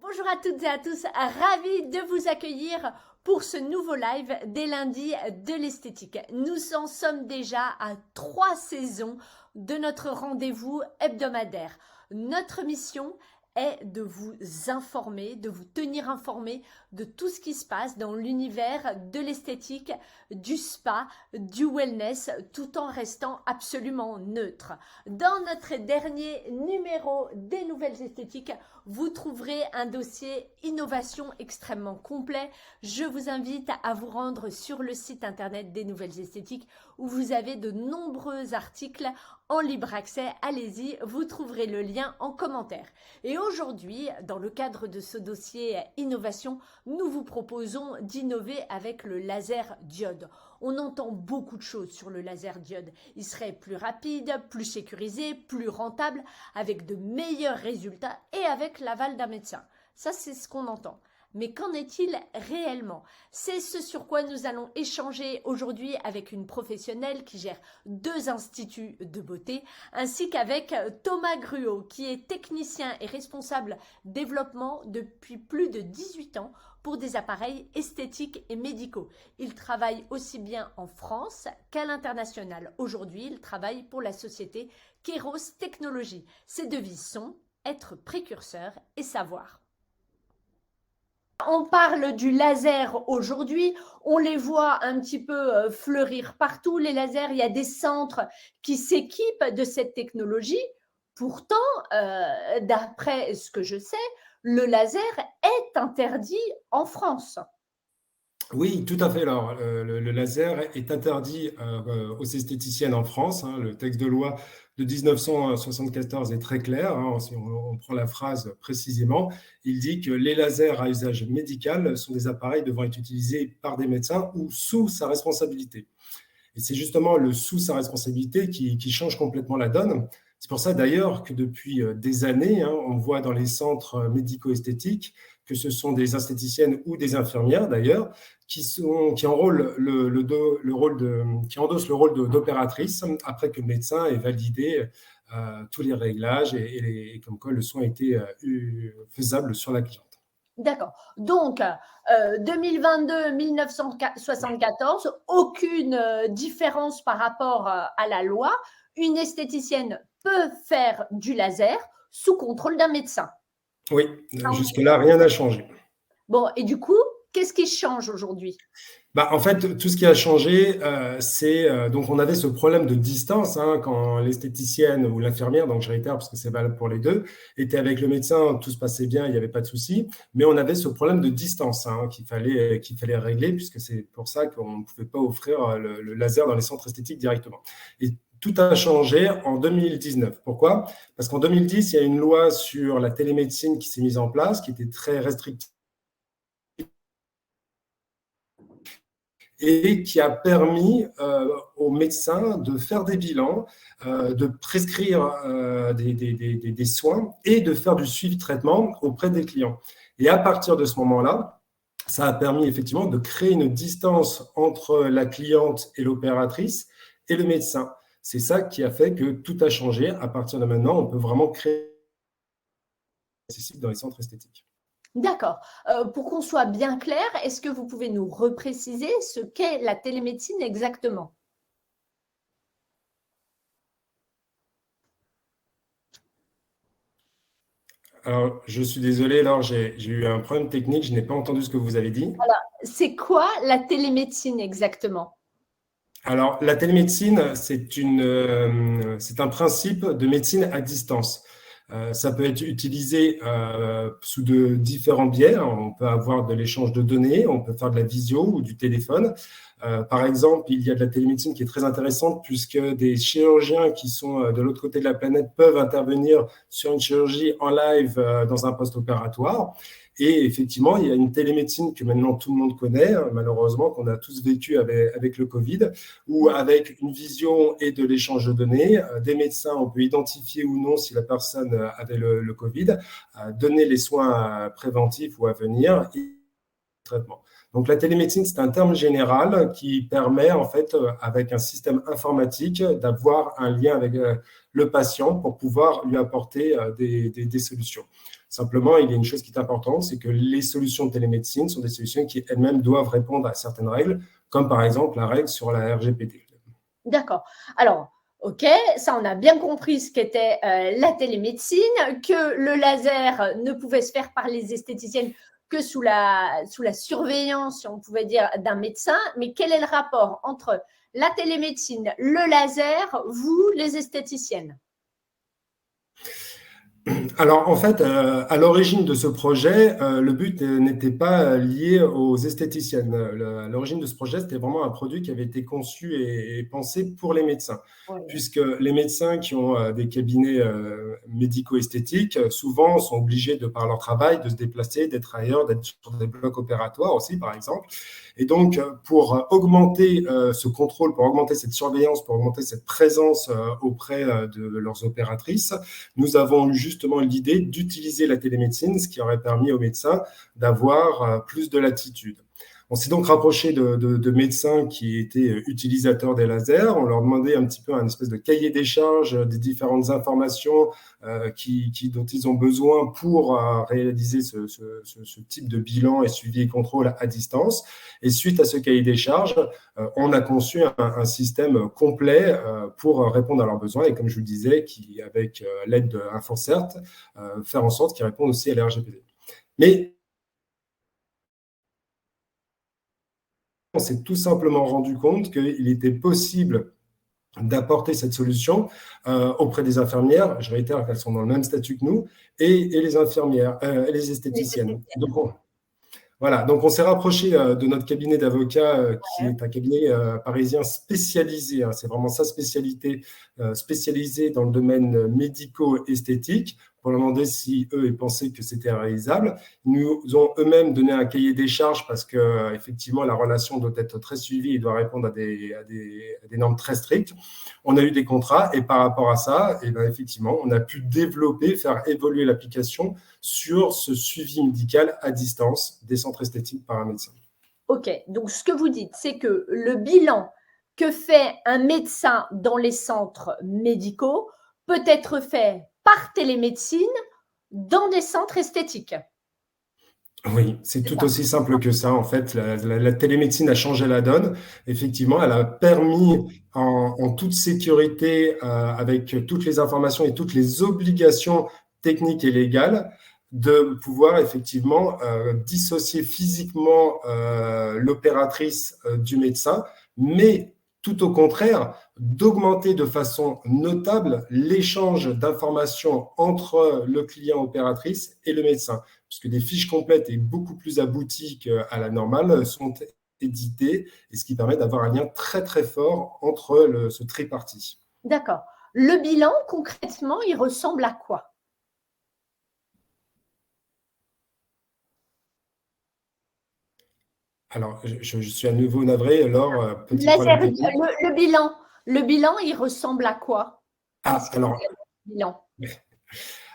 Bonjour à toutes et à tous, ravi de vous accueillir pour ce nouveau live des lundis de l'esthétique. Nous en sommes déjà à 3 saisons de notre rendez-vous hebdomadaire. Notre mission est de vous informer, de vous tenir informé de tout ce qui se passe dans l'univers de l'esthétique, du spa, du wellness, tout en restant absolument neutre. Dans notre dernier numéro des nouvelles esthétiques, vous trouverez un dossier innovation extrêmement complet. Je vous invite à vous rendre sur le site internet des nouvelles esthétiques où vous avez de nombreux articles en libre accès. Allez-y, vous trouverez le lien en commentaire. Et aujourd'hui, dans le cadre de ce dossier innovation, nous vous proposons d'innover avec le laser diode. On entend beaucoup de choses sur le laser diode. Il serait plus rapide, plus sécurisé, plus rentable, avec de meilleurs résultats et avec l'aval d'un médecin. Ça, c'est ce qu'on entend. Mais qu'en est-il réellement? C'est ce sur quoi nous allons échanger aujourd'hui avec une professionnelle qui gère 2 instituts de beauté, ainsi qu'avec Thomas Gruot, qui est technicien et responsable développement depuis plus de 18 ans pour des appareils esthétiques et médicaux. Il travaille aussi bien en France qu'à l'international. Aujourd'hui, il travaille pour la société Kairos Technologies. Ses devises sont être précurseur et savoir. On parle du laser aujourd'hui, on les voit un petit peu fleurir partout, les lasers, il y a des centres qui s'équipent de cette technologie. Pourtant, d'après ce que je sais, le laser est interdit en France. Oui, tout à fait. Alors, le laser est interdit aux esthéticiennes en France. Le texte de loi de 1974 est très clair. Si on prend la phrase précisément, il dit que les lasers à usage médical sont des appareils devant être utilisés par des médecins ou sous sa responsabilité. Et c'est justement le sous sa responsabilité qui change complètement la donne. C'est pour ça d'ailleurs que depuis des années, on voit dans les centres médico-esthétiques que ce sont des esthéticiennes ou des infirmières d'ailleurs qui endossent le rôle d'opératrice après que le médecin ait validé tous les réglages et comme quoi le soin était faisable sur la cliente. D'accord. Donc, 2022-1974, aucune différence par rapport à la loi. Une esthéticienne peut faire du laser sous contrôle d'un médecin. Oui, jusque-là, rien n'a changé. Bon, et du coup, qu'est-ce qui change aujourd'hui? En fait, tout ce qui a changé, c'est donc on avait ce problème de distance quand l'esthéticienne ou l'infirmière, donc je réitère parce que c'est valable pour les deux, était avec le médecin, tout se passait bien, il n'y avait pas de souci, mais on avait ce problème de distance qu'il fallait régler, puisque c'est pour ça qu'on ne pouvait pas offrir le laser dans les centres esthétiques directement. Et tout a changé en 2019. Pourquoi? Parce qu'en 2010, il y a une loi sur la télémédecine qui s'est mise en place, qui était très restrictive et qui a permis aux médecins de faire des bilans, de prescrire des soins et de faire du suivi de traitement auprès des clients. Et à partir de ce moment-là, ça a permis effectivement de créer une distance entre la cliente et l'opératrice et le médecin. C'est ça qui a fait que tout a changé. À partir de maintenant, on peut vraiment créer dans les centres esthétiques. D'accord. Pour qu'on soit bien clair, est-ce que vous pouvez nous repréciser ce qu'est la télémédecine exactement? Alors, je suis désolé, Laure, j'ai eu un problème technique, je n'ai pas entendu ce que vous avez dit. Alors, c'est quoi la télémédecine exactement? Alors, la télémédecine, c'est un principe de médecine à distance. Ça peut être utilisé sous de différents biais. On peut avoir de l'échange de données, on peut faire de la visio ou du téléphone. Par exemple, il y a de la télémédecine qui est très intéressante puisque des chirurgiens qui sont de l'autre côté de la planète peuvent intervenir sur une chirurgie en live dans un post-opératoire. Et effectivement, il y a une télémédecine que maintenant tout le monde connaît, malheureusement, qu'on a tous vécu avec le Covid, où avec une vision et de l'échange de données, des médecins, on peut identifier ou non si la personne avait le Covid, donner les soins préventifs ou à venir traitement. Donc, la télémédecine, c'est un terme général qui permet, en fait, avec un système informatique, d'avoir un lien avec le patient pour pouvoir lui apporter des solutions. Simplement, il y a une chose qui est importante, c'est que les solutions de télémédecine sont des solutions qui elles-mêmes doivent répondre à certaines règles, comme par exemple la règle sur la RGPD. D'accord. Alors, ok, ça on a bien compris ce qu'était la télémédecine, que le laser ne pouvait se faire par les esthéticiennes que sous la surveillance, si on pouvait dire, d'un médecin. Mais quel est le rapport entre la télémédecine, le laser, vous, les esthéticiennes? Alors, en fait, à l'origine de ce projet, le but n'était pas lié aux esthéticiennes. À l'origine de ce projet, c'était vraiment un produit qui avait été conçu et pensé pour les médecins, Oui. puisque les médecins qui ont des cabinets médico-esthétiques, souvent sont obligés, de par leur travail, de se déplacer, d'être ailleurs, d'être sur des blocs opératoires aussi, par exemple. Et donc, pour augmenter ce contrôle, pour augmenter cette surveillance, pour augmenter cette présence auprès de leurs opératrices, nous avons eu justement l'idée d'utiliser la télémédecine, ce qui aurait permis aux médecins d'avoir plus de latitude. On s'est donc rapproché de médecins qui étaient utilisateurs des lasers. On leur demandait un petit peu un espèce de cahier des charges des différentes informations dont ils ont besoin pour réaliser ce type de bilan et suivi et contrôle à distance. Et suite à ce cahier des charges, on a conçu un système complet pour répondre à leurs besoins. Et comme je vous le disais, avec l'aide d'Infoncert, faire en sorte qu'ils répondent aussi à la RGPD. Mais on s'est tout simplement rendu compte qu'il était possible d'apporter cette solution auprès des infirmières, je réitère qu'elles sont dans le même statut que nous, et les infirmières, et les esthéticiennes. Donc on s'est rapproché de notre cabinet d'avocats, qui est un cabinet parisien spécialisé, hein, c'est vraiment sa spécialité, spécialisé dans le domaine médico-esthétique, pour leur demander si eux ils pensaient que c'était réalisable. Ils nous ont eux-mêmes donné un cahier des charges parce que effectivement la relation doit être très suivie et doit répondre à des normes très strictes. On a eu des contrats et par rapport à ça, et ben effectivement, on a pu développer, faire évoluer l'application sur ce suivi médical à distance des centres esthétiques par un médecin. Ok, donc ce que vous dites, c'est que le bilan que fait un médecin dans les centres médicaux peut être fait par télémédecine dans des centres esthétiques. Oui, c'est tout aussi simple que ça. En fait, la télémédecine a changé la donne. Effectivement, elle a permis en toute sécurité, avec toutes les informations et toutes les obligations techniques et légales, de pouvoir effectivement dissocier physiquement l'opératrice du médecin, mais tout au contraire, d'augmenter de façon notable l'échange d'informations entre le client opératrice et le médecin, puisque des fiches complètes et beaucoup plus abouties qu'à la normale sont éditées, et ce qui permet d'avoir un lien très très fort entre ce tripartite. D'accord. Le bilan, concrètement, il ressemble à quoi? Alors, je suis à nouveau navré, alors, petit Laser, problème technique. le bilan, il ressemble à quoi? Bilan.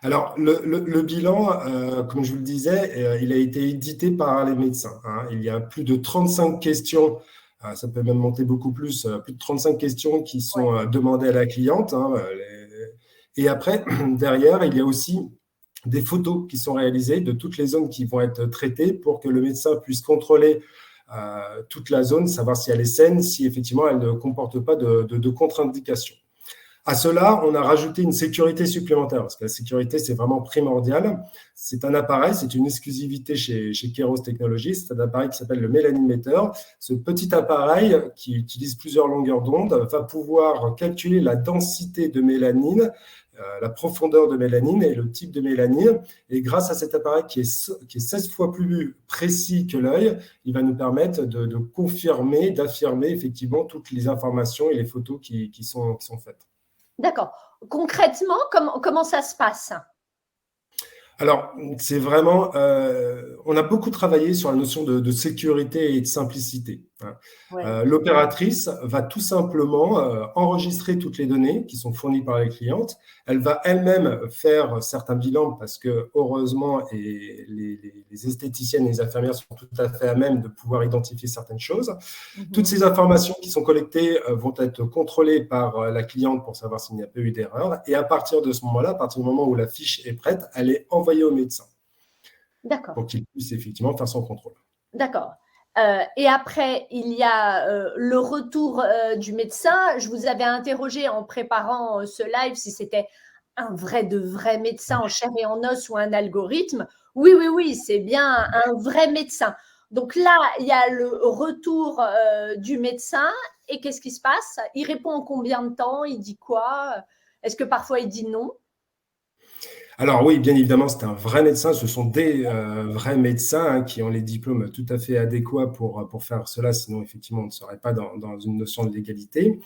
Alors, le bilan, comme je vous le disais, il a été édité par les médecins, hein. Il y a plus de 35 questions, ça peut même monter beaucoup plus de 35 questions qui sont demandées à la cliente, hein, et après, derrière, il y a aussi des photos qui sont réalisées de toutes les zones qui vont être traitées pour que le médecin puisse contrôler toute la zone, savoir si elle est saine, si effectivement elle ne comporte pas de contre-indications. À cela, on a rajouté une sécurité supplémentaire, parce que la sécurité, c'est vraiment primordial. C'est un appareil, c'est une exclusivité chez Keros Technologies, c'est un appareil qui s'appelle le Melanine-Meter. Ce petit appareil, qui utilise plusieurs longueurs d'onde, va pouvoir calculer la densité de mélanine, la profondeur de mélanine et le type de mélanine. Et grâce à cet appareil qui est 16 fois plus précis que l'œil, il va nous permettre de confirmer, d'affirmer effectivement toutes les informations et les photos qui sont faites. D'accord. Concrètement, comment ça se passe? Alors, c'est vraiment, on a beaucoup travaillé sur la notion de sécurité et de simplicité, hein. Ouais. L'opératrice va tout simplement enregistrer toutes les données qui sont fournies par les clientes. Elle va elle-même faire certains bilans parce que, heureusement, et les esthéticiennes et les infirmières sont tout à fait à même de pouvoir identifier certaines choses. Toutes Mhm. ces informations qui sont collectées vont être contrôlées par la cliente pour savoir s'il n'y a pas eu d'erreur. Et à partir de ce moment-là, à partir du moment où la fiche est prête, elle est envoyée au médecin D'accord. pour qu'il puisse effectivement faire son contrôle. D'accord. Et après, il y a le retour du médecin. Je vous avais interrogé en préparant ce live si c'était un vrai de vrai médecin en chair et en os ou un algorithme. Oui, oui, oui, c'est bien un vrai médecin. Donc là, il y a le retour du médecin. Et qu'est-ce qui se passe? Il répond en combien de temps? Il dit quoi? Est-ce que parfois il dit non? Alors oui, bien évidemment, c'est un vrai médecin. Ce sont des vrais médecins hein, qui ont les diplômes tout à fait adéquats pour faire cela. Sinon, effectivement, on ne serait pas dans une notion de légalité.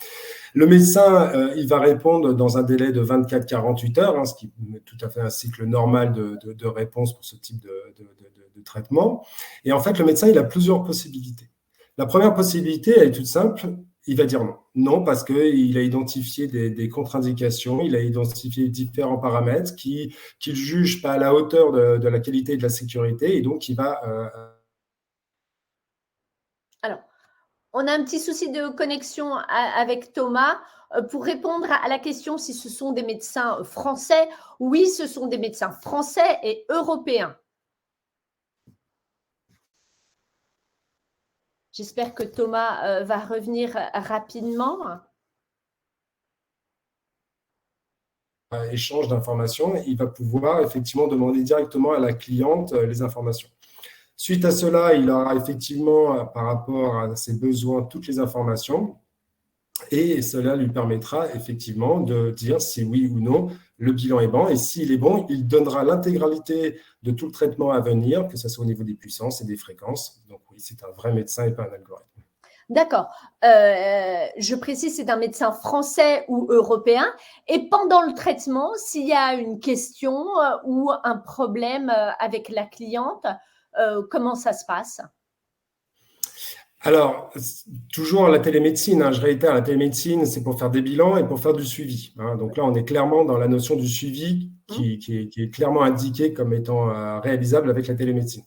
Le médecin, il va répondre dans un délai de 24-48 heures, hein, ce qui est tout à fait un cycle normal de réponse pour ce type de traitement. Et en fait, le médecin, il a plusieurs possibilités. La première possibilité, elle est toute simple. Il va dire non. Non, parce qu'il a identifié des contre-indications, il a identifié différents paramètres qu'il juge pas à la hauteur de la qualité et de la sécurité, et donc il va Alors, on a un petit souci de connexion avec Thomas. Pour répondre à la question si ce sont des médecins français, oui, ce sont des médecins français et européens. J'espère que Thomas va revenir rapidement. échange d'informations, il va pouvoir effectivement demander directement à la cliente les informations. Suite à cela, il aura effectivement, par rapport à ses besoins, toutes les informations. Et cela lui permettra effectivement de dire si oui ou non le bilan est bon. Et s'il est bon, il donnera l'intégralité de tout le traitement à venir, que ce soit au niveau des puissances et des fréquences. Donc oui, c'est un vrai médecin et pas un algorithme. D'accord. Je précise, c'est un médecin français ou européen. Et pendant le traitement, s'il y a une question ou un problème avec la cliente, comment ça se passe? Alors, toujours la télémédecine, hein, je réitère, la télémédecine, c'est pour faire des bilans et pour faire du suivi, hein. Donc là, on est clairement dans la notion du suivi qui est clairement indiquée comme étant réalisable avec la télémédecine.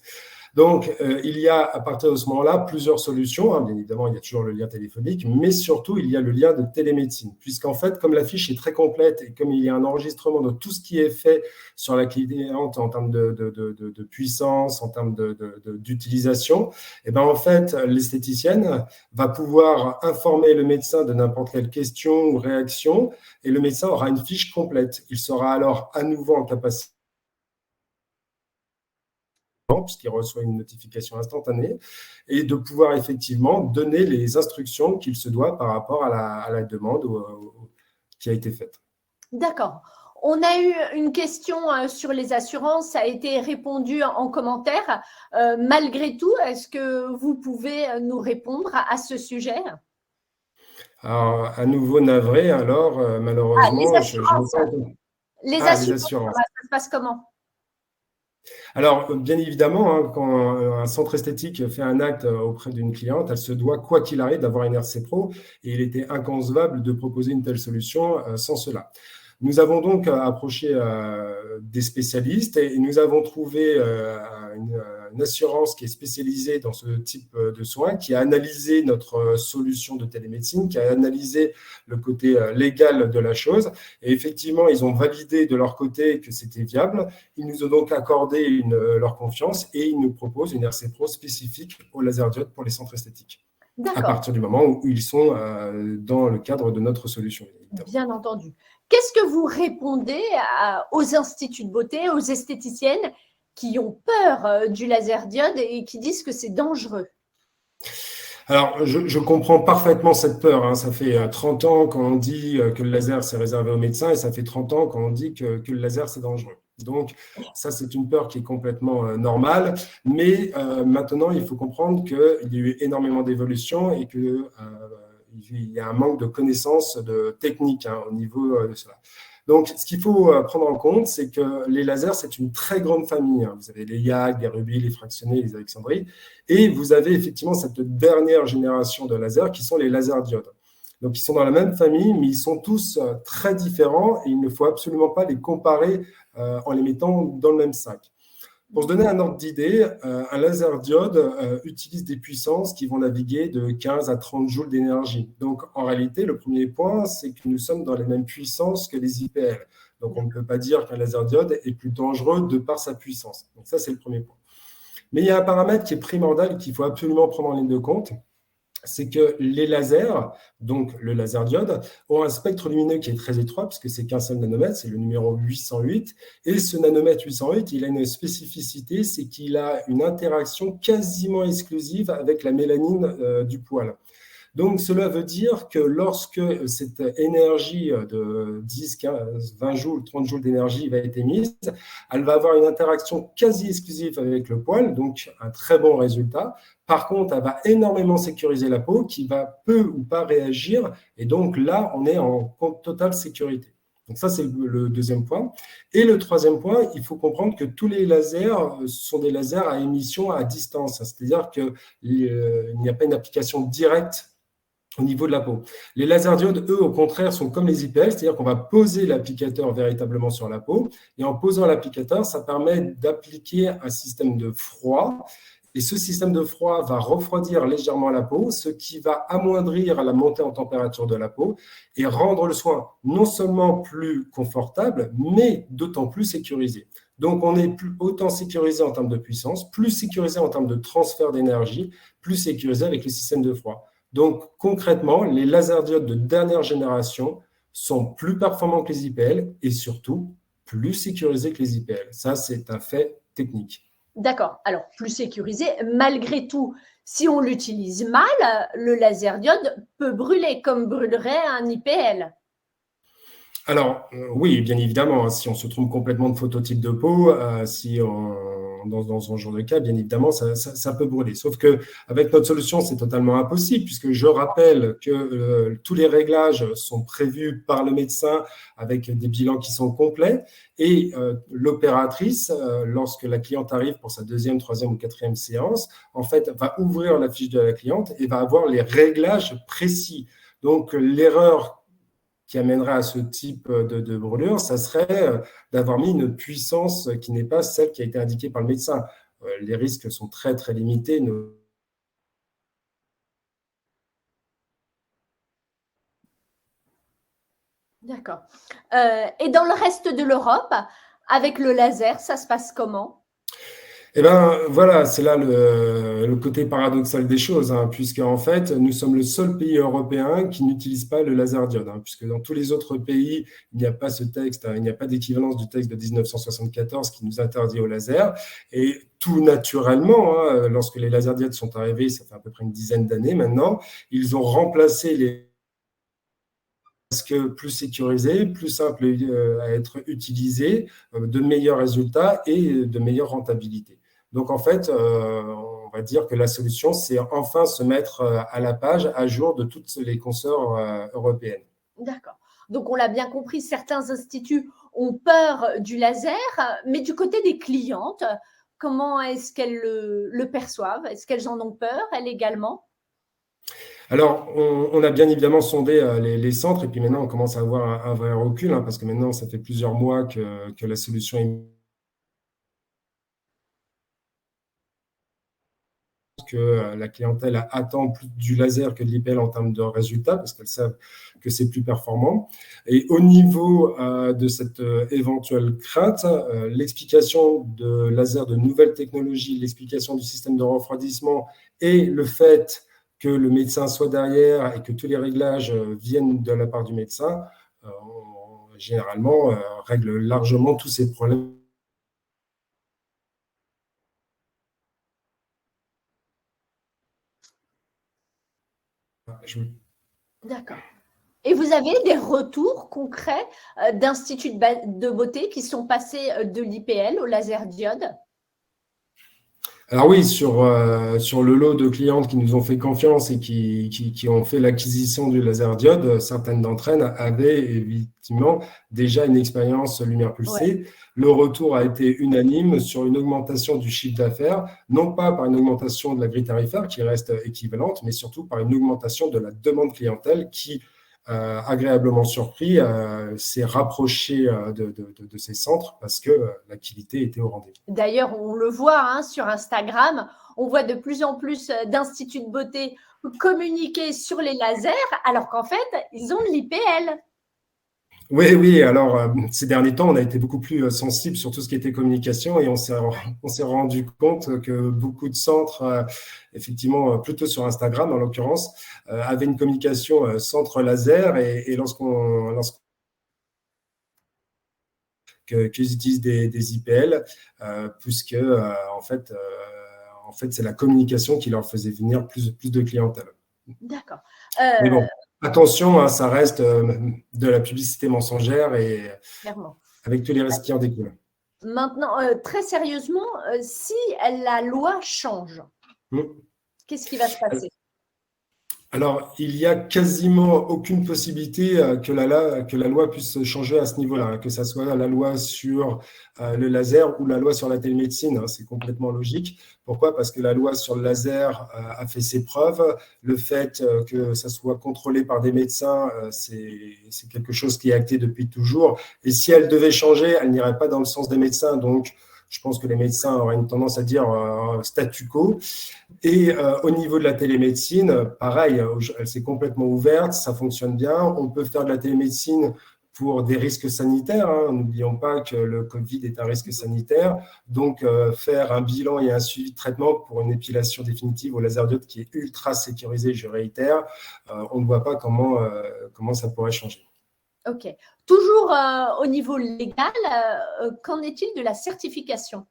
Donc, il y a à partir de ce moment-là plusieurs solutions, hein. Bien évidemment, il y a toujours le lien téléphonique, mais surtout, il y a le lien de télémédecine. Puisqu'en fait, comme la fiche est très complète et comme il y a un enregistrement de tout ce qui est fait sur la cliente en termes de puissance, en termes d'utilisation, et ben en fait, l'esthéticienne va pouvoir informer le médecin de n'importe quelle question ou réaction et le médecin aura une fiche complète. Il sera alors à nouveau en capacité puisqu'il reçoit une notification instantanée, et de pouvoir effectivement donner les instructions qu'il se doit par rapport à la demande qui a été faite. D'accord. On a eu une question sur les assurances, ça a été répondu en commentaire. Malgré tout, est-ce que vous pouvez nous répondre à ce sujet? Alors, à nouveau navré, alors Ah, les malheureusement, je n'ai assurances. pas entendu. Les Ah, les assurances, assurances. ça se passe comment? Alors, bien évidemment, hein, quand un centre esthétique fait un acte auprès d'une cliente, elle se doit, quoi qu'il arrive, d'avoir une RC Pro, et il était inconcevable de proposer une telle solution sans cela. Nous avons donc approché des spécialistes et nous avons trouvé une assurance qui est spécialisée dans ce type de soins, qui a analysé notre solution de télémédecine, qui a analysé le côté légal de la chose. Et effectivement, ils ont validé de leur côté que c'était viable. Ils nous ont donc accordé leur confiance et ils nous proposent une RC Pro spécifique au laser diode pour les centres esthétiques, à D'accord, partir du moment où ils sont dans le cadre de notre solution. bien entendu. Qu'est-ce que vous répondez aux instituts de beauté, aux esthéticiennes qui ont peur du laser diode et qui disent que c'est dangereux? Alors, je comprends parfaitement cette peur, hein. Ça fait 30 ans qu'on dit que le laser, c'est réservé aux médecins et ça fait 30 ans qu'on dit que le laser, c'est dangereux. Donc, ça, c'est une peur qui est complètement normale. Mais maintenant, il faut comprendre qu'il y a eu énormément d'évolutions et qu'il y a un manque de connaissances techniques hein, au niveau de cela. Donc, ce qu'il faut prendre en compte, c'est que les lasers, c'est une très grande famille. Vous avez les YAG, les rubis, les fractionnés, les alexandries, et vous avez effectivement cette dernière génération de lasers qui sont les lasers diodes. Donc, ils sont dans la même famille, mais ils sont tous très différents et il ne faut absolument pas les comparer en les mettant dans le même sac. Pour se donner un ordre d'idée, un laser diode utilise des puissances qui vont naviguer de 15 à 30 joules d'énergie. Donc, en réalité, le premier point, c'est que nous sommes dans les mêmes puissances que les IPL. Donc, on ne peut pas dire qu'un laser diode est plus dangereux de par sa puissance. Donc, ça, c'est le premier point. Mais il y a un paramètre qui est primordial et qu'il faut absolument prendre en ligne de compte, c'est que les lasers, donc le laser diode, ont un spectre lumineux qui est très étroit, puisque c'est qu'un seul nanomètre, c'est le numéro 808. Et ce nanomètre 808, il a une spécificité, c'est qu'il a une interaction quasiment exclusive avec la mélanine du poil. Donc, cela veut dire que lorsque cette énergie de 10, 15, 20 joules, 30 joules d'énergie va être émise, elle va avoir une interaction quasi exclusive avec le poil, donc un très bon résultat. Par contre, elle va énormément sécuriser la peau qui va peu ou pas réagir. Et donc là, on est en totale sécurité. Donc ça, c'est le deuxième point. Et le troisième point, il faut comprendre que tous les lasers sont des lasers à émission à distance. C'est-à-dire qu'il n'y a pas une application directe au niveau de la peau. Les laserdiodes, eux, au contraire, sont comme les IPL, c'est-à-dire qu'on va poser l'applicateur véritablement sur la peau. Et en posant l'applicateur, ça permet d'appliquer un système de froid. Et ce système de froid va refroidir légèrement la peau, ce qui va amoindrir la montée en température de la peau et rendre le soin non seulement plus confortable, mais d'autant plus sécurisé. Donc, on est autant sécurisé en termes de puissance, plus sécurisé en termes de transfert d'énergie, plus sécurisé avec le système de froid. Donc, concrètement, les laserdiodes de dernière génération sont plus performants que les IPL et surtout plus sécurisés que les IPL. Ça, c'est un fait technique. D'accord. Alors, plus sécurisé, malgré tout, si on l'utilise mal, le laser diode peut brûler comme brûlerait un IPL. Alors, oui, bien évidemment, si on se trompe complètement de phototype de peau, dans ce genre de cas, bien évidemment, ça peut brûler. Sauf qu'avec notre solution, c'est totalement impossible, puisque je rappelle que tous les réglages sont prévus par le médecin avec des bilans qui sont complets. Et l'opératrice, lorsque la cliente arrive pour sa deuxième, troisième ou quatrième séance, en fait, va ouvrir la fiche de la cliente et va avoir les réglages précis. Donc, l'erreur qui amènerait à ce type de brûlure, ça serait d'avoir mis une puissance qui n'est pas celle qui a été indiquée par le médecin. Les risques sont très, très limités. D'accord. Et dans le reste de l'Europe, avec le laser, ça se passe comment ? Eh bien, voilà, c'est là le côté paradoxal des choses, hein, puisque en fait, nous sommes le seul pays européen qui n'utilise pas le laser diode, hein, puisque dans tous les autres pays, il n'y a pas ce texte, il n'y a pas d'équivalence du texte de 1974 qui nous interdit au laser. Et tout naturellement, hein, lorsque les laser diodes sont arrivés, ça fait à peu près une dizaine d'années maintenant, ils ont remplacé les plus sécurisé, plus simple à être utilisé, de meilleurs résultats et de meilleure rentabilité. Donc, en fait, on va dire que la solution, c'est enfin se mettre à la page, à jour de toutes les consoeurs européennes. D'accord. Donc, on l'a bien compris, certains instituts ont peur du laser, mais du côté des clientes, comment est-ce qu'elles le perçoivent ? Est-ce qu'elles en ont peur, elles également ? Alors, on a bien évidemment sondé les centres et puis maintenant, on commence à avoir un vrai recul, hein, parce que maintenant, ça fait plusieurs mois que la solution est que la clientèle attend plus du laser que de l'IPL en termes de résultats, parce qu'elles savent que c'est plus performant. Et au niveau de cette éventuelle crainte, l'explication de laser de nouvelles technologies, l'explication du système de refroidissement et le fait que le médecin soit derrière et que tous les réglages viennent de la part du médecin, généralement, règle largement tous ces problèmes. D'accord. Et vous avez des retours concrets d'instituts de beauté qui sont passés de l'IPL au laser diode ? Alors oui, sur le lot de clientes qui nous ont fait confiance et qui ont fait l'acquisition du laser diode, certaines d'entre elles avaient effectivement déjà une expérience lumière Ouais. pulsée. Le retour a été unanime sur une augmentation du chiffre d'affaires, non pas par une augmentation de la grille tarifaire qui reste équivalente, mais surtout par une augmentation de la demande clientèle qui, agréablement surpris, s'est rapproché de ces centres parce que l'activité était au rendez-vous. D'ailleurs, on le voit hein, sur Instagram, on voit de plus en plus d'instituts de beauté communiquer sur les lasers, alors qu'en fait, ils ont de l'IPL. Oui, oui. Alors, ces derniers temps, on a été beaucoup plus sensible sur tout ce qui était communication et on s'est rendu compte que beaucoup de centres, effectivement, plutôt sur Instagram en l'occurrence, avaient une communication centre laser et qu'ils utilisent des IPL, puisque en fait, c'est la communication qui leur faisait venir plus de clientèle. D'accord. Mais bon, attention, hein, ça reste de la publicité mensongère et Clairement. avec tous les risques qui en découlent. Maintenant, très sérieusement, si la loi change, Mm. qu'est-ce qui va se passer? Alors, il y a quasiment aucune possibilité que la loi puisse changer à ce niveau-là, hein, que ça soit la loi sur le laser ou la loi sur la télémédecine, hein, c'est complètement logique. Pourquoi? Parce que la loi sur le laser a fait ses preuves. Le fait que ça soit contrôlé par des médecins, c'est quelque chose qui est acté depuis toujours. Et si elle devait changer, elle n'irait pas dans le sens des médecins. Donc, je pense que les médecins auraient une tendance à dire statu quo. Et au niveau de la télémédecine, pareil, elle s'est complètement ouverte, ça fonctionne bien. On peut faire de la télémédecine pour des risques sanitaires, hein. N'oublions pas que le Covid est un risque sanitaire. Donc, faire un bilan et un suivi de traitement pour une épilation définitive au laser diode qui est ultra sécurisé, je réitère, on ne voit pas comment ça pourrait changer. Ok. Toujours au niveau légal, qu'en est-il de la certification?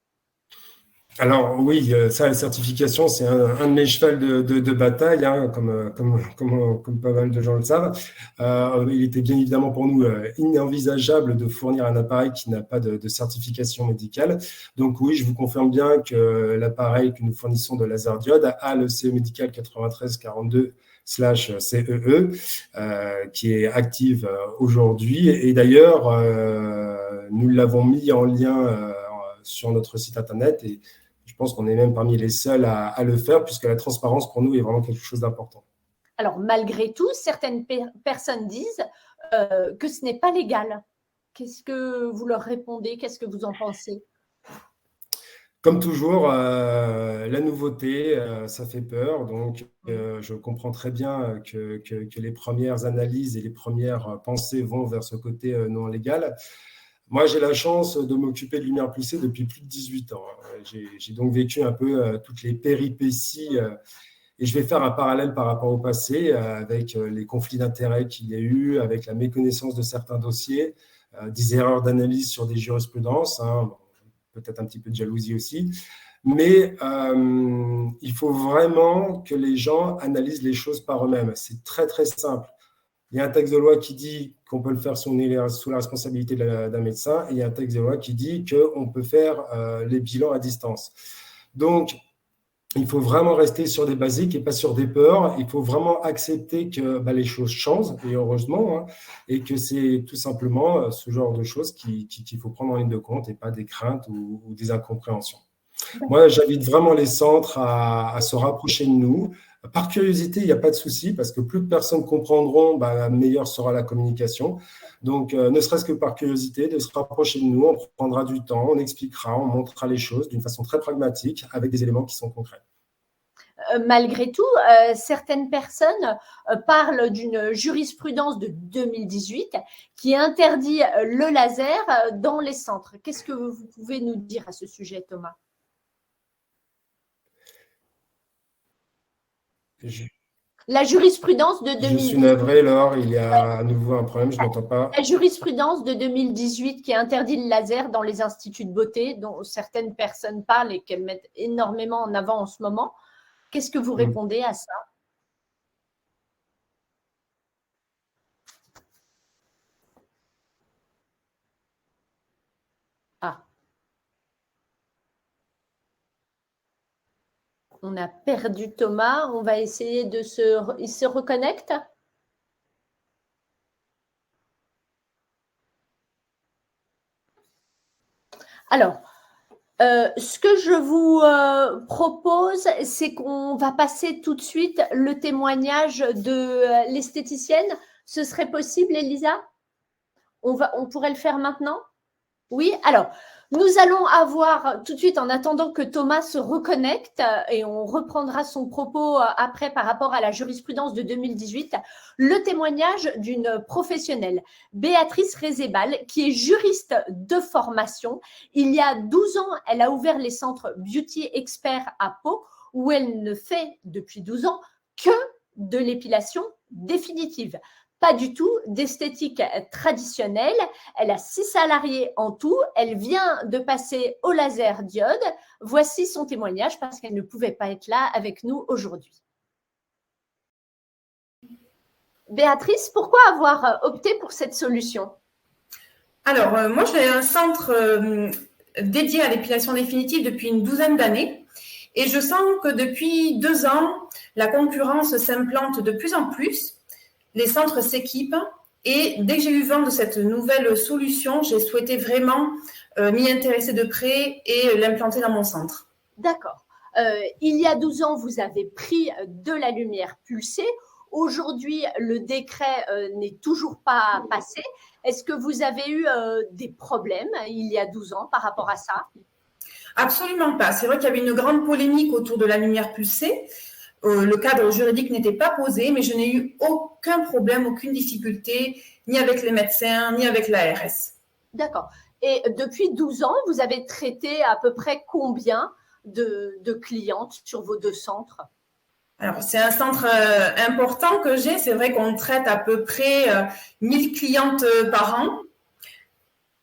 Alors oui, ça, la certification, c'est un de mes chevals de bataille, hein, comme pas mal de gens le savent. Il était bien évidemment pour nous inenvisageable de fournir un appareil qui n'a pas de certification médicale. Donc oui, je vous confirme bien que l'appareil que nous fournissons de laser diode a le CE médical 9342/CEE, qui est active aujourd'hui. Et d'ailleurs, nous l'avons mis en lien sur notre site internet et je pense qu'on est même parmi les seuls à le faire, puisque la transparence, pour nous, est vraiment quelque chose d'important. Alors, malgré tout, certaines personnes disent que ce n'est pas légal. Qu'est-ce que vous leur répondez? Qu'est-ce que vous en pensez? Comme toujours, la nouveauté, ça fait peur. Donc, je comprends très bien que les premières analyses et les premières pensées vont vers ce côté non légal. Moi, j'ai la chance de m'occuper de lumière pulsée depuis plus de 18 ans, hein. J'ai donc vécu un peu toutes les péripéties et je vais faire un parallèle par rapport au passé avec les conflits d'intérêts qu'il y a eu, avec la méconnaissance de certains dossiers, des erreurs d'analyse sur des jurisprudences, hein, peut-être un petit peu de jalousie aussi. Mais il faut vraiment que les gens analysent les choses par eux-mêmes. C'est très, très simple. Il y a un texte de loi qui dit qu'on peut le faire sous la responsabilité d'un médecin et il y a un texte de loi qui dit qu'on peut faire les bilans à distance. Donc, il faut vraiment rester sur des basiques et pas sur des peurs. Il faut vraiment accepter que les choses changent, et heureusement, hein, et que c'est tout simplement ce genre de choses qu'il faut prendre en ligne de compte et pas des craintes ou des incompréhensions. Moi, j'invite vraiment les centres à se rapprocher de nous. Par curiosité, il n'y a pas de souci, parce que plus de personnes comprendront, meilleure sera la communication. Donc, ne serait-ce que par curiosité, de se rapprocher de nous, on prendra du temps, on expliquera, on montrera les choses d'une façon très pragmatique, avec des éléments qui sont concrets. Malgré tout, certaines personnes parlent d'une jurisprudence de 2018 qui interdit le laser dans les centres. Qu'est-ce que vous pouvez nous dire à ce sujet, Thomas? La jurisprudence de Je suis 2018. navré, Laure, il y a à nouveau un problème, je ne m'entends pas. La jurisprudence de 2018 qui interdit le laser dans les instituts de beauté, dont certaines personnes parlent et qu'elles mettent énormément en avant en ce moment. Qu'est-ce que vous répondez à ça? Ah, On a perdu Thomas. On va essayer de il se reconnecte. Alors, ce que je vous propose, c'est qu'on va passer tout de suite le témoignage de l'esthéticienne. Ce serait possible, Elisa? On pourrait le faire maintenant? Oui, alors, nous allons avoir tout de suite, en attendant que Thomas se reconnecte, et on reprendra son propos après par rapport à la jurisprudence de 2018, le témoignage d'une professionnelle, Béatrice Rézébal, qui est juriste de formation. Il y a 12 ans, elle a ouvert les centres Beauty Expert à Pau, où elle ne fait depuis 12 ans que de l'épilation définitive. Pas du tout d'esthétique traditionnelle. Elle a 6 salariés en tout. Elle vient de passer au laser diode. Voici son témoignage parce qu'elle ne pouvait pas être là avec nous aujourd'hui. Béatrice, pourquoi avoir opté pour cette solution? Alors, moi, j'ai un centre dédié à l'épilation définitive depuis une douzaine d'années. Et je sens que depuis 2 ans, la concurrence s'implante de plus en plus. Les centres s'équipent et dès que j'ai eu vent de cette nouvelle solution, j'ai souhaité vraiment m'y intéresser de près et l'implanter dans mon centre. D'accord. Il y a 12 ans, vous avez pris de la lumière pulsée. Aujourd'hui, le décret n'est toujours pas passé. Est-ce que vous avez eu des problèmes il y a 12 ans par rapport à ça? Absolument pas. C'est vrai qu'il y avait une grande polémique autour de la lumière pulsée. Le cadre juridique n'était pas posé, mais je n'ai eu aucun problème, aucune difficulté, ni avec les médecins, ni avec l'ARS. D'accord. Et depuis 12 ans, vous avez traité à peu près combien de clientes sur vos 2 centres? Alors, c'est un centre important que j'ai. C'est vrai qu'on traite à peu près 1000 clientes par an.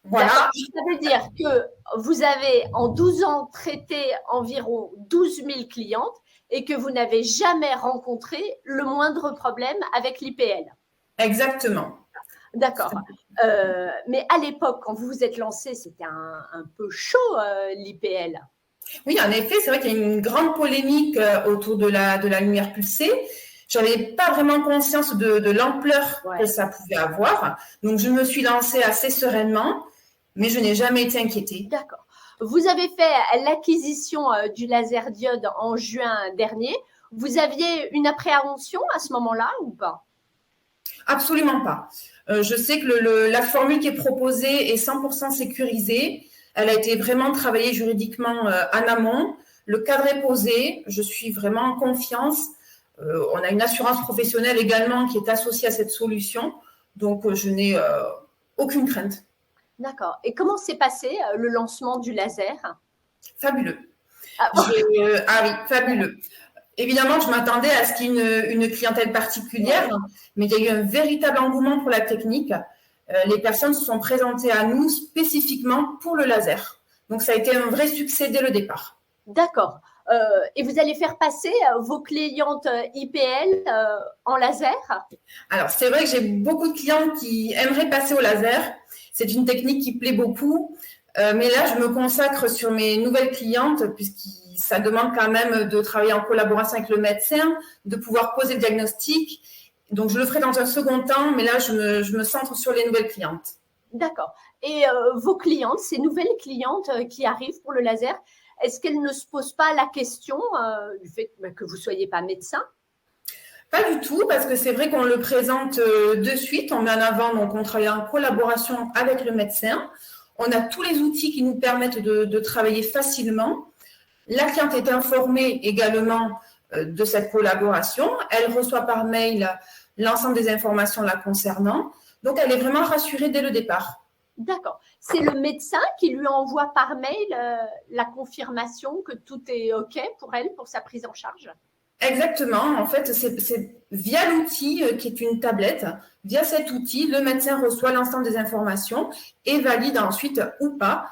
Voilà. Ça veut dire que vous avez en 12 ans traité environ 12 000 clientes et que vous n'avez jamais rencontré le moindre problème avec l'IPL. Exactement. D'accord. Mais à l'époque, quand vous vous êtes lancé, c'était un peu chaud, l'IPL. Oui, en effet, c'est vrai qu'il y a une grande polémique autour de la lumière pulsée. Je n'avais pas vraiment conscience de l'ampleur que ça pouvait avoir. Donc, je me suis lancée assez sereinement, mais je n'ai jamais été inquiétée. D'accord. Vous avez fait l'acquisition du laser diode en juin dernier. Vous aviez une appréhension à ce moment-là ou pas? Absolument pas. Je sais que la formule qui est proposée est 100% sécurisée. Elle a été vraiment travaillée juridiquement en amont. Le cadre est posé. Je suis vraiment en confiance. On a une assurance professionnelle également qui est associée à cette solution. Donc, je n'ai aucune crainte. D'accord. Et comment s'est passé le lancement du laser? Fabuleux. Ah oui, fabuleux. Évidemment, je m'attendais à ce qu'il y ait une clientèle particulière, mais il y a eu un véritable engouement pour la technique. Les personnes se sont présentées à nous spécifiquement pour le laser. Donc, ça a été un vrai succès dès le départ. D'accord. Et vous allez faire passer vos clientes IPL en laser? Alors, c'est vrai que j'ai beaucoup de clients qui aimeraient passer au laser. C'est une technique qui plaît beaucoup. Mais là, je me consacre sur mes nouvelles clientes puisque ça demande quand même de travailler en collaboration avec le médecin, de pouvoir poser le diagnostic. Donc, je le ferai dans un second temps, mais là, je me centre sur les nouvelles clientes. D'accord. Et vos clientes, ces nouvelles clientes qui arrivent pour le laser, est-ce qu'elles ne se posent pas la question du fait que vous ne soyez pas médecin? Pas du tout, parce que c'est vrai qu'on le présente de suite. On met en avant, donc on travaille en collaboration avec le médecin. On a tous les outils qui nous permettent de travailler facilement. La cliente est informée également de cette collaboration. Elle reçoit par mail l'ensemble des informations la concernant. Donc, elle est vraiment rassurée dès le départ. D'accord. C'est le médecin qui lui envoie par mail la confirmation que tout est OK pour elle, pour sa prise en charge? Exactement. En fait, c'est via l'outil qui est une tablette. Via cet outil, le médecin reçoit l'ensemble des informations et valide ensuite ou pas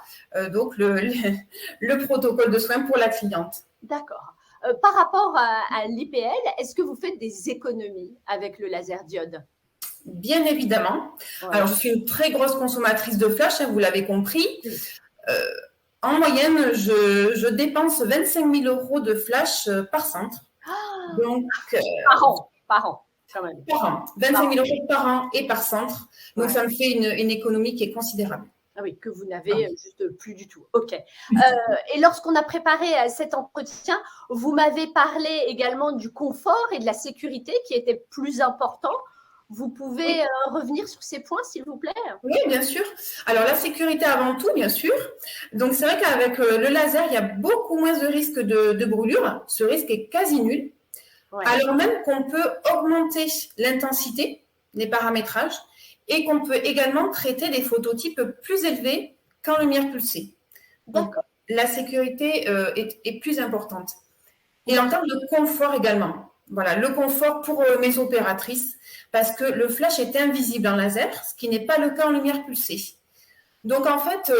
donc le protocole de soins pour la cliente. D'accord. Par rapport à l'IPL, est-ce que vous faites des économies avec le laser diode? Bien évidemment. Ouais. Alors, je suis une très grosse consommatrice de flash, vous l'avez compris. En moyenne, je dépense 25 000 euros de flash par centre. Donc, par an, quand même. Par an. 25 000 euros par an et par centre. Donc, ça me fait une économie qui est considérable. Ah oui, que vous n'avez juste plus du tout. OK. Et lorsqu'on a préparé cet entretien, vous m'avez parlé également du confort et de la sécurité qui était plus important. Vous pouvez revenir sur ces points, s'il vous plaît? Oui, bien sûr. Alors, la sécurité avant tout, bien sûr. Donc, c'est vrai qu'avec le laser, il y a beaucoup moins de risques de brûlure. Ce risque est quasi nul. Ouais. Alors même qu'on peut augmenter l'intensité, les paramétrages, et qu'on peut également traiter des phototypes plus élevés qu'en lumière pulsée. Donc, la sécurité est plus importante. Et en termes de confort également. Voilà, le confort pour mes opératrices, parce que le flash est invisible en laser, ce qui n'est pas le cas en lumière pulsée. Donc, en fait,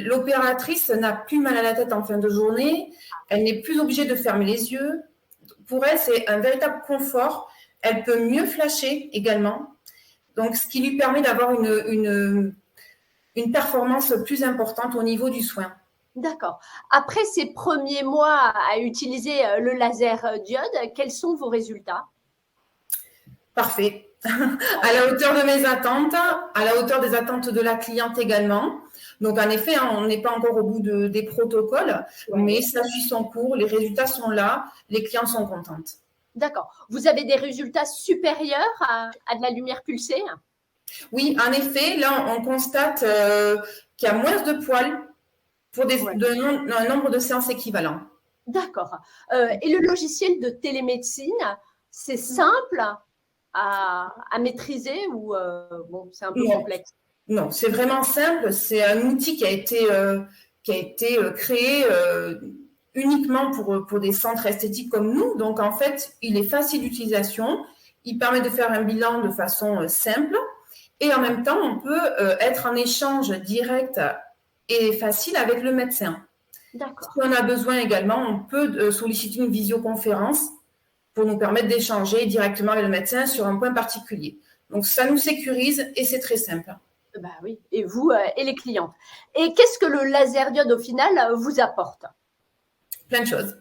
l'opératrice n'a plus mal à la tête en fin de journée, elle n'est plus obligée de fermer les yeux. Pour elle, c'est un véritable confort. Elle peut mieux flasher également. Donc, ce qui lui permet d'avoir une performance plus importante au niveau du soin. D'accord. Après ces premiers mois à utiliser le laser diode, quels sont vos résultats? Parfait. À la hauteur de mes attentes, à la hauteur des attentes de la cliente également. Donc, en effet, on n'est pas encore au bout des protocoles, mais ça suit son cours, les résultats sont là, les clients sont contentes. D'accord. Vous avez des résultats supérieurs à de la lumière pulsée? Oui, en effet, là, on constate qu'il y a moins de poils pour un nombre de séances équivalents. D'accord. Et le logiciel de télémédecine, c'est simple à maîtriser ou bon, c'est un peu complexe? Non, c'est vraiment simple. C'est un outil qui a été créé uniquement pour des centres esthétiques comme nous. Donc, en fait, il est facile d'utilisation. Il permet de faire un bilan de façon simple. Et en même temps, on peut être en échange direct et facile avec le médecin. D'accord. Si on a besoin également, on peut solliciter une visioconférence pour nous permettre d'échanger directement avec le médecin sur un point particulier. Donc, ça nous sécurise et c'est très simple. Bah oui, et vous et les clientes. Et qu'est-ce que le laser diode au final vous apporte? Plein de choses.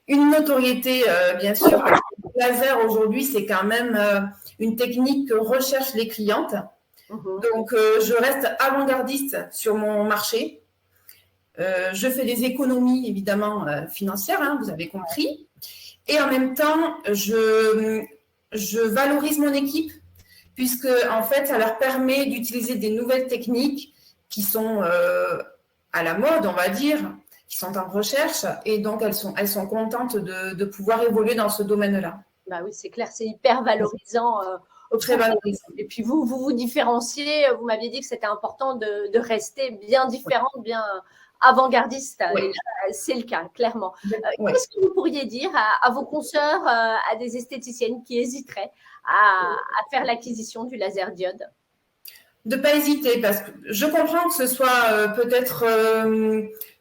Une notoriété, bien sûr. Le laser aujourd'hui, c'est quand même une technique que recherchent les clientes. Donc, je reste avant-gardiste sur mon marché. Je fais des économies, évidemment, financières, hein, vous avez compris. Et en même temps, je valorise mon équipe, puisque, en fait, ça leur permet d'utiliser des nouvelles techniques qui sont à la mode, on va dire, qui sont en recherche. Et donc, elles sont contentes de pouvoir évoluer dans ce domaine-là. Bah oui, c'est clair, c'est hyper valorisant. Très valorisant. Et puis, vous différenciez, vous m'aviez dit que c'était important de rester bien différente, bien avant-gardiste. Oui. C'est le cas, clairement. Qu'est-ce que vous pourriez dire à vos consoeurs, à des esthéticiennes qui hésiteraient à faire l'acquisition du laser diode? De ne pas hésiter, parce que je comprends que ce soit peut-être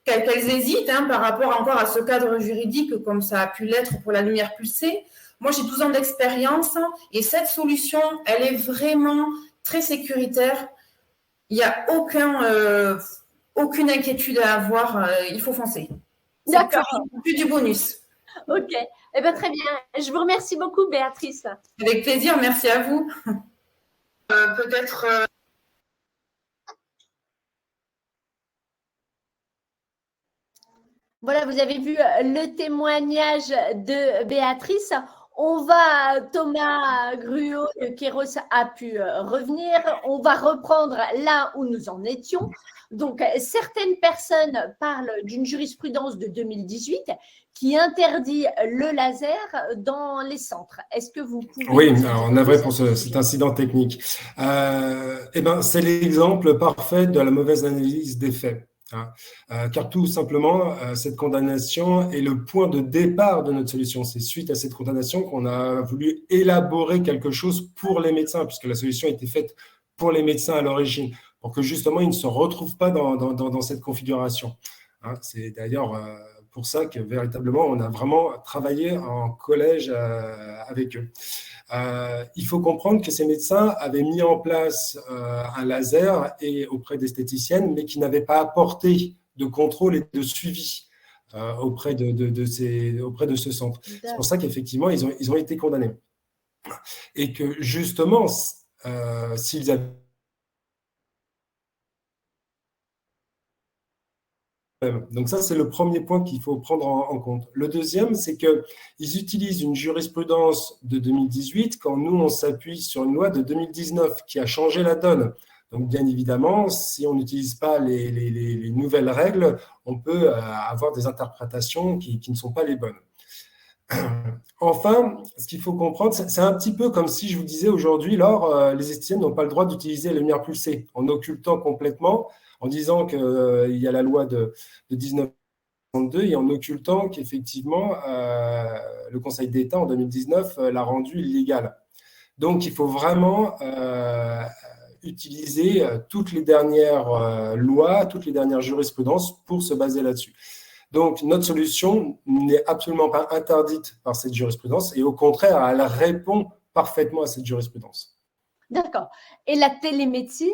qu'elles hésitent par rapport encore à ce cadre juridique, comme ça a pu l'être pour la lumière pulsée. Moi, j'ai 12 ans d'expérience et cette solution, elle est vraiment très sécuritaire. Il n'y a aucune inquiétude à avoir. Il faut foncer. D'accord. Plus du bonus. Ok. Eh bien, très bien. Je vous remercie beaucoup, Béatrice. Avec plaisir. Merci à vous. Peut-être… Voilà, vous avez vu le témoignage de Béatrice. On va, Thomas Gruot de Kéros a pu revenir. On va reprendre là où nous en étions. Donc, certaines personnes parlent d'une jurisprudence de 2018 qui interdit le laser dans les centres. Est-ce que vous pouvez… Oui, alors, on a vrai pour cet incident technique. C'est l'exemple parfait de la mauvaise analyse des faits. Car tout simplement, cette condamnation est le point de départ de notre solution. C'est suite à cette condamnation qu'on a voulu élaborer quelque chose pour les médecins, puisque la solution a été faite pour les médecins à l'origine, pour que justement ils ne se retrouvent pas dans cette configuration. C'est d'ailleurs pour ça que véritablement, on a vraiment travaillé en collège avec eux. Il faut comprendre que ces médecins avaient mis en place un laser auprès d'esthéticiennes, mais qui n'avaient pas apporté de contrôle et de suivi auprès de ce centre. C'est pour ça qu'effectivement, ils ont été condamnés. Et que justement, s'ils avaient donc ça, c'est le premier point qu'il faut prendre en compte. Le deuxième, c'est qu'ils utilisent une jurisprudence de 2018 quand nous, on s'appuie sur une loi de 2019 qui a changé la donne. Donc, bien évidemment, si on n'utilise pas les nouvelles règles, on peut avoir des interprétations qui ne sont pas les bonnes. Enfin, ce qu'il faut comprendre, c'est un petit peu comme si je vous disais aujourd'hui, Laure, les esthéticiennes n'ont pas le droit d'utiliser la lumière pulsée en occultant complètement, en disant qu'il y a la loi de 1962 et en occultant qu'effectivement, le Conseil d'État en 2019 l'a rendu illégal. Donc, il faut vraiment utiliser toutes les dernières lois, toutes les dernières jurisprudences pour se baser là-dessus. Donc, notre solution n'est absolument pas interdite par cette jurisprudence et au contraire, elle répond parfaitement à cette jurisprudence. D'accord. Et la télémédecine,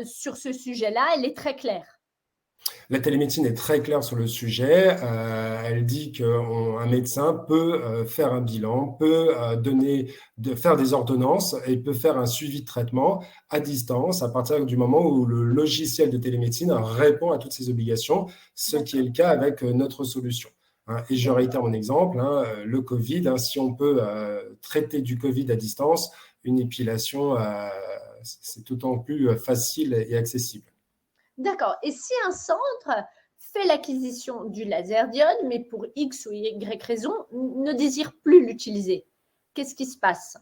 sur ce sujet-là, elle est très claire. La télémédecine est très claire sur le sujet. Elle dit qu'un médecin peut faire un bilan, peut faire des ordonnances et peut faire un suivi de traitement à distance à partir du moment où le logiciel de télémédecine répond à toutes ces obligations, ce qui est le cas avec notre solution. Et je réitère mon exemple, le Covid, si on peut traiter du Covid à distance, une épilation, c'est d'autant plus facile et accessible. D'accord. Et si un centre fait l'acquisition du laser diode, mais pour X ou Y raison, ne désire plus l'utiliser, qu'est-ce qui se passe?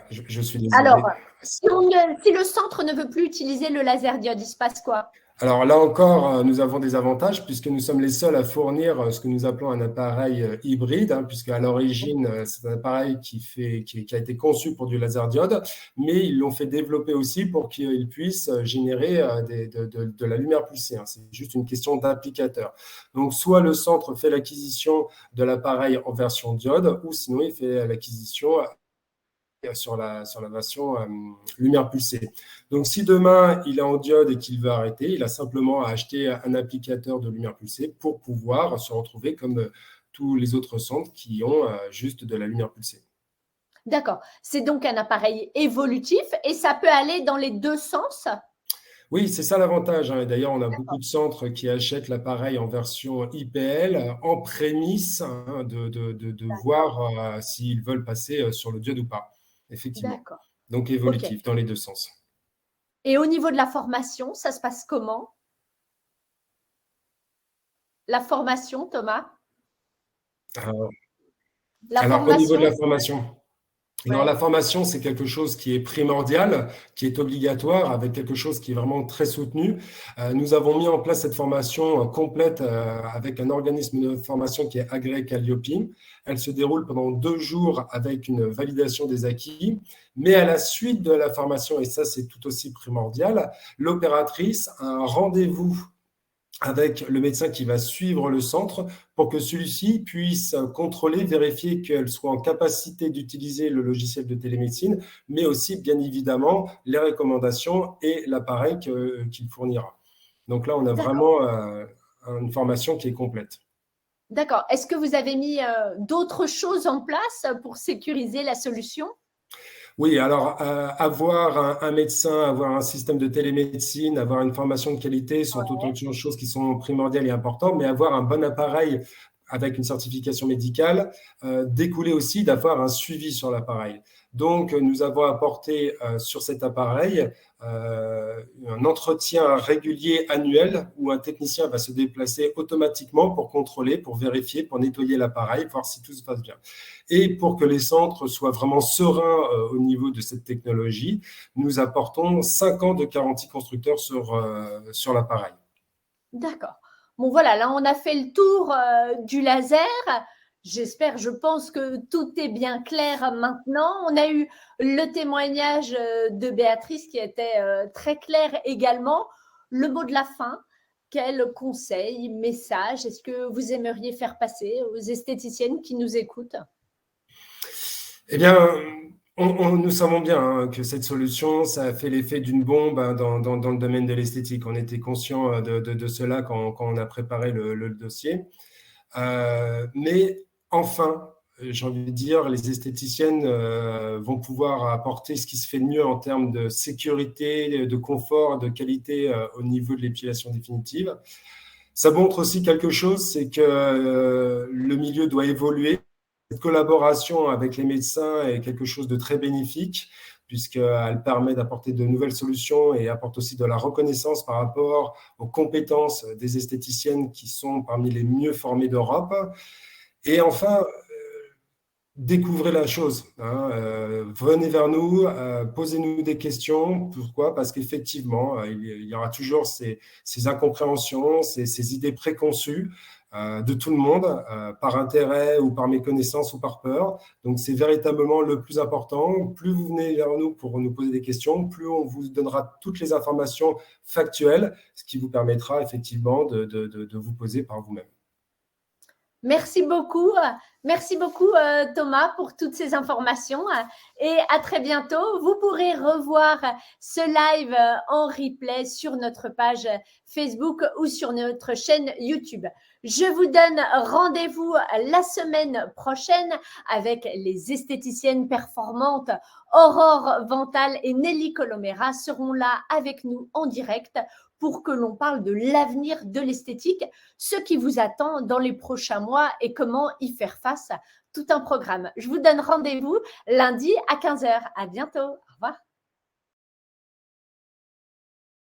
Je suis désolé. Alors, si le centre ne veut plus utiliser le laser diode, il se passe quoi? Alors là encore, nous avons des avantages puisque nous sommes les seuls à fournir ce que nous appelons un appareil hybride, puisque à l'origine, c'est un appareil qui a été conçu pour du laser diode, mais ils l'ont fait développer aussi pour qu'il puisse générer de la lumière pulsée. C'est juste une question d'applicateur. Donc, soit le centre fait l'acquisition de l'appareil en version diode, ou sinon il fait l'acquisition sur la version lumière pulsée. Donc, si demain, il est en diode et qu'il veut arrêter, il a simplement à acheter un applicateur de lumière pulsée pour pouvoir se retrouver comme tous les autres centres qui ont juste de la lumière pulsée. D'accord. C'est donc un appareil évolutif et ça peut aller dans les deux sens? Oui, c'est ça l'avantage. D'ailleurs, on a beaucoup de centres qui achètent l'appareil en version IPL en prémisse de voir s'ils veulent passer sur le diode ou pas. Effectivement. D'accord. Donc, évolutif dans les deux sens. Et au niveau de la formation, ça se passe comment? La formation, Thomas? Alors, au niveau de la formation, Ouais. la formation, c'est quelque chose qui est primordial, qui est obligatoire, avec quelque chose qui est vraiment très soutenu. Nous avons mis en place cette formation complète avec un organisme de formation qui est agréé Calliope. Elle se déroule pendant 2 jours avec une validation des acquis. Mais à la suite de la formation, et ça c'est tout aussi primordial, l'opératrice a un rendez-vous avec le médecin qui va suivre le centre pour que celui-ci puisse contrôler, vérifier qu'elle soit en capacité d'utiliser le logiciel de télémédecine, mais aussi, bien évidemment, les recommandations et l'appareil qu'il fournira. Donc là, on a vraiment une formation qui est complète. D'accord. Est-ce que vous avez mis d'autres choses en place pour sécuriser la solution? Oui, alors avoir un médecin, avoir un système de télémédecine, avoir une formation de qualité sont autant de choses qui sont primordiales et importantes, mais avoir un bon appareil avec une certification médicale découlait aussi d'avoir un suivi sur l'appareil. Donc, nous avons apporté sur cet appareil un entretien régulier annuel où un technicien va se déplacer automatiquement pour contrôler, pour vérifier, pour nettoyer l'appareil, voir si tout se passe bien. Et pour que les centres soient vraiment sereins au niveau de cette technologie, nous apportons 5 ans de garantie constructeur sur l'appareil. D'accord. Bon, voilà, là, on a fait le tour du laser. J'espère, je pense que tout est bien clair maintenant. On a eu le témoignage de Béatrice qui était très clair également. Le mot de la fin, quels conseils, messages est-ce que vous aimeriez faire passer aux esthéticiennes qui nous écoutent? Eh bien, nous savons bien que cette solution, ça a fait l'effet d'une bombe dans le domaine de l'esthétique. On était conscient de cela quand on a préparé le dossier. Mais enfin, j'ai envie de dire, les esthéticiennes vont pouvoir apporter ce qui se fait de mieux en termes de sécurité, de confort, de qualité au niveau de l'épilation définitive. Ça montre aussi quelque chose, c'est que le milieu doit évoluer. Cette collaboration avec les médecins est quelque chose de très bénéfique puisqu'elle permet d'apporter de nouvelles solutions et apporte aussi de la reconnaissance par rapport aux compétences des esthéticiennes qui sont parmi les mieux formées d'Europe. Et enfin, découvrez la chose. Venez vers nous, posez-nous des questions. Pourquoi? Parce qu'effectivement, il y aura toujours ces incompréhensions, ces idées préconçues de tout le monde, par intérêt ou par méconnaissance ou par peur. Donc, c'est véritablement le plus important. Plus vous venez vers nous pour nous poser des questions, plus on vous donnera toutes les informations factuelles, ce qui vous permettra effectivement de vous poser par vous-même. Merci beaucoup Thomas pour toutes ces informations et à très bientôt. Vous pourrez revoir ce live en replay sur notre page Facebook ou sur notre chaîne YouTube. Je vous donne rendez-vous la semaine prochaine avec les esthéticiennes performantes Aurore Vental et Nelly Colomera seront là avec nous en direct pour que l'on parle de l'avenir de l'esthétique, ce qui vous attend dans les prochains mois et comment y faire face. Tout un programme. Je vous donne rendez-vous lundi à 15h. À bientôt. Au revoir.